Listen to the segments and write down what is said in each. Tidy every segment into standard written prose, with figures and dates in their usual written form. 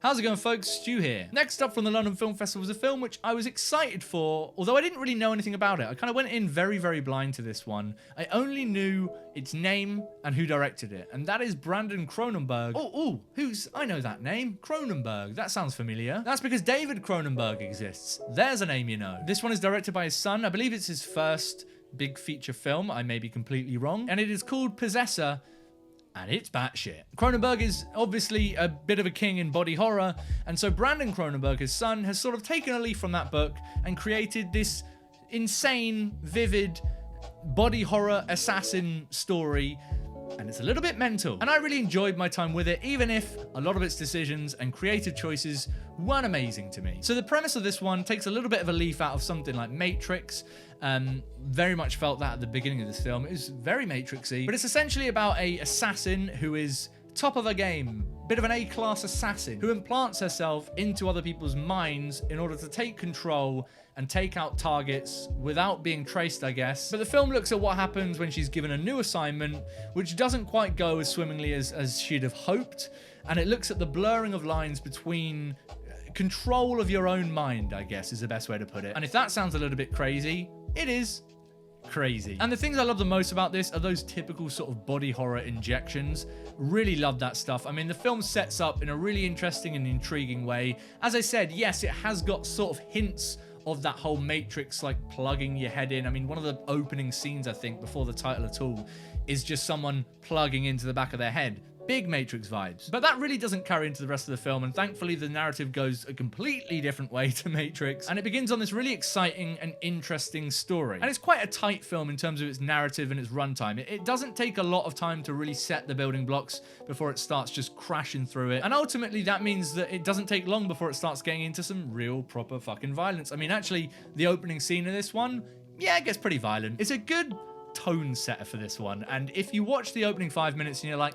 How's it going, folks? Stu here. Next up from the London Film Festival was a film which I was excited for, although I didn't really know anything about it. I kind of went in very, very blind to this one. I only knew its name and who directed it, and that is Brandon Cronenberg. I know that name. Cronenberg. That sounds familiar. That's because David Cronenberg exists. There's a name you know. This one is directed by his son. I believe it's his first big feature film. I may be completely wrong. And it is called Possessor. And it's batshit. Cronenberg is obviously a bit of a king in body horror, and so Brandon Cronenberg, his son, has sort of taken a leaf from that book and created this insane, vivid, body horror assassin story, and it's a little bit mental. And I really enjoyed my time with it, even if a lot of its decisions and creative choices weren't amazing to me. So the premise of this one takes a little bit of a leaf out of something like Matrix. Very much felt that at the beginning of this film. It was very Matrixy, but it's essentially about a assassin who is top of her game, bit of an A-class assassin who implants herself into other people's minds in order to take control and take out targets without being traced, I guess. But the film looks at what happens when she's given a new assignment, which doesn't quite go as swimmingly as she'd have hoped, and it looks at the blurring of lines between control of your own mind, I guess is the best way to put it. And if that sounds a little bit crazy, it is crazy. And the things I love the most about this are those typical sort of body horror injections. Really love that stuff. I mean, the film sets up in a really interesting and intriguing way. As I said, yes, it has got sort of hints of that whole Matrix, like plugging your head in. I mean, one of the opening scenes, I think, before the title at all, is just someone plugging into the back of their head. Big Matrix vibes. But that really doesn't carry into the rest of the film, and thankfully the narrative goes a completely different way to Matrix, and it begins on this really exciting and interesting story. And it's quite a tight film in terms of its narrative and its runtime. It doesn't take a lot of time to really set the building blocks before it starts just crashing through it, and ultimately that means that it doesn't take long before it starts getting into some real proper fucking violence. I mean, actually, the opening scene of this one, yeah, it gets pretty violent. It's a good tone setter for this one, and if you watch the opening 5 minutes and you're like,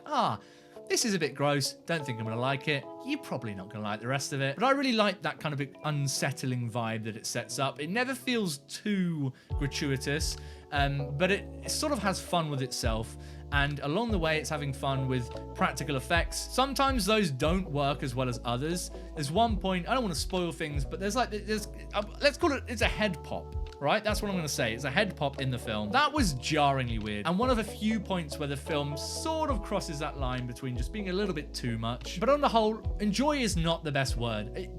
this is a bit gross, don't think I'm going to like it, you're probably not going to like the rest of it. But I really like that kind of unsettling vibe that it sets up. It never feels too gratuitous, but it sort of has fun with itself. And along the way, it's having fun with practical effects. Sometimes those don't work as well as others. There's one point, I don't want to spoil things, but let's call it, it's a head pop. Right? That's what I'm going to say. It's a head pop in the film. That was jarringly weird, and one of a few points where the film sort of crosses that line between just being a little bit too much. But on the whole, enjoy is not the best word.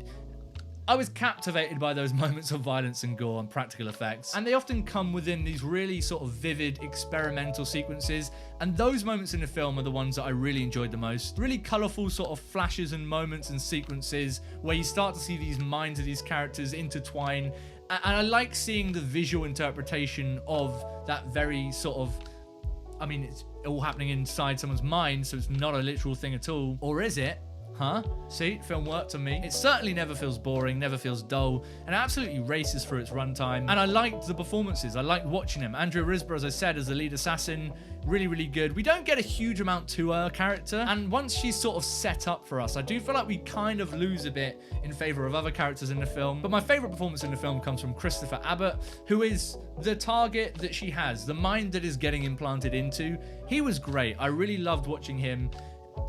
I was captivated by those moments of violence and gore and practical effects, and they often come within these really sort of vivid experimental sequences, and those moments in the film are the ones that I really enjoyed the most. Really colourful sort of flashes and moments and sequences where you start to see these minds of these characters intertwine. And I like seeing the visual interpretation of that very sort of, I mean, it's all happening inside someone's mind, so it's not a literal thing at all. Or is it? Huh? See, film worked on me. It certainly never feels boring, never feels dull, and absolutely races through its runtime. And I liked the performances. I liked watching them. Andrea Riseborough, as I said, as the lead assassin, really, really good. We don't get a huge amount to her character, and once she's sort of set up for us, I do feel like we kind of lose a bit in favor of other characters in the film. But my favorite performance in the film comes from Christopher Abbott, who is the target that she has, the mind that is getting implanted into. He was great. I really loved watching him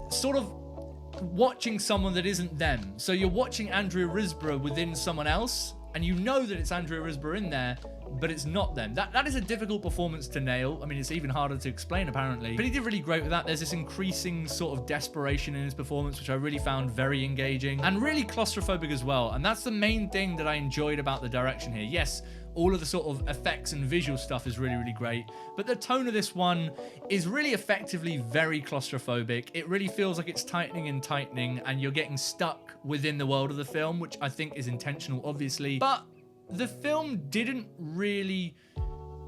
sort of watching someone that isn't them. So you're watching Andrea Riseborough within someone else, and you know that it's Andrea Riseborough in there, but it's not them. That is a difficult performance to nail. I mean, it's even harder to explain, apparently. But he did really great with that. There's this increasing sort of desperation in his performance, which I really found very engaging, and really claustrophobic as well. And that's the main thing that I enjoyed about the direction here. Yes, all of the sort of effects and visual stuff is really, really great, but the tone of this one is really effectively very claustrophobic. It really feels like it's tightening and tightening, and you're getting stuck within the world of the film, which I think is intentional, obviously. But the film didn't really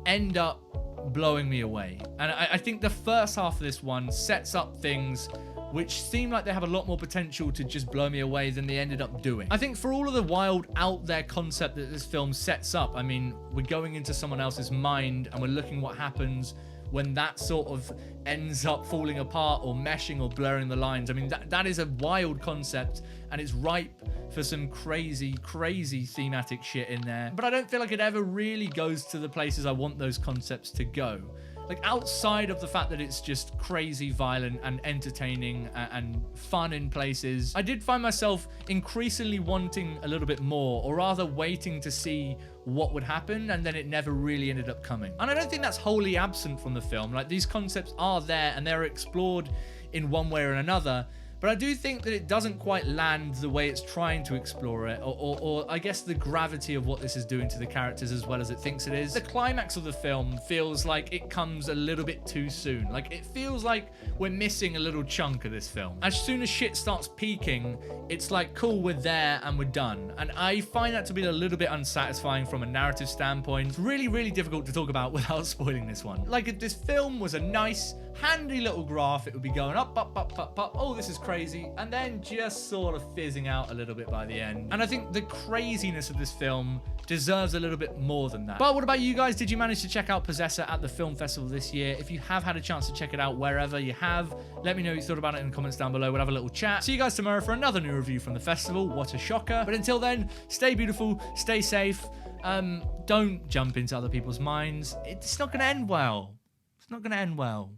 end up blowing me away. And I think the first half of this one sets up things which seem like they have a lot more potential to just blow me away than they ended up doing. I think for all of the wild, out there concept that this film sets up, I mean, we're going into someone else's mind and we're looking what happens when that sort of ends up falling apart or meshing or blurring the lines. I mean, that is a wild concept, and it's ripe for some crazy, crazy thematic shit in there. But I don't feel like it ever really goes to the places I want those concepts to go. Like, outside of the fact that it's just crazy, violent, and entertaining and fun in places, I did find myself increasingly wanting a little bit more, or rather waiting to see what would happen, and then it never really ended up coming. And I don't think that's wholly absent from the film. Like, these concepts are there and they're explored in one way or another, but I do think that it doesn't quite land the way it's trying to explore it, or I guess the gravity of what this is doing to the characters as well as it thinks it is. The climax of the film feels like it comes a little bit too soon. Like, it feels like we're missing a little chunk of this film. As soon as shit starts peaking, it's like, cool, we're there and we're done. And I find that to be a little bit unsatisfying from a narrative standpoint. It's really, really difficult to talk about without spoiling this one. Like, if this film was a nice, handy little graph, it would be going up, up, up, up, up. Oh, this is crazy. And then just sort of fizzing out a little bit by the end. And I think the craziness of this film deserves a little bit more than that. But what about you guys? Did you manage to check out Possessor at the film festival this year? If you have had a chance to check it out wherever you have, let me know what you thought about it in the comments down below. We'll have a little chat. See you guys tomorrow for another new review from the festival. What a shocker. But until then, stay beautiful, stay safe. Don't jump into other people's minds. It's not going to end well. It's not going to end well.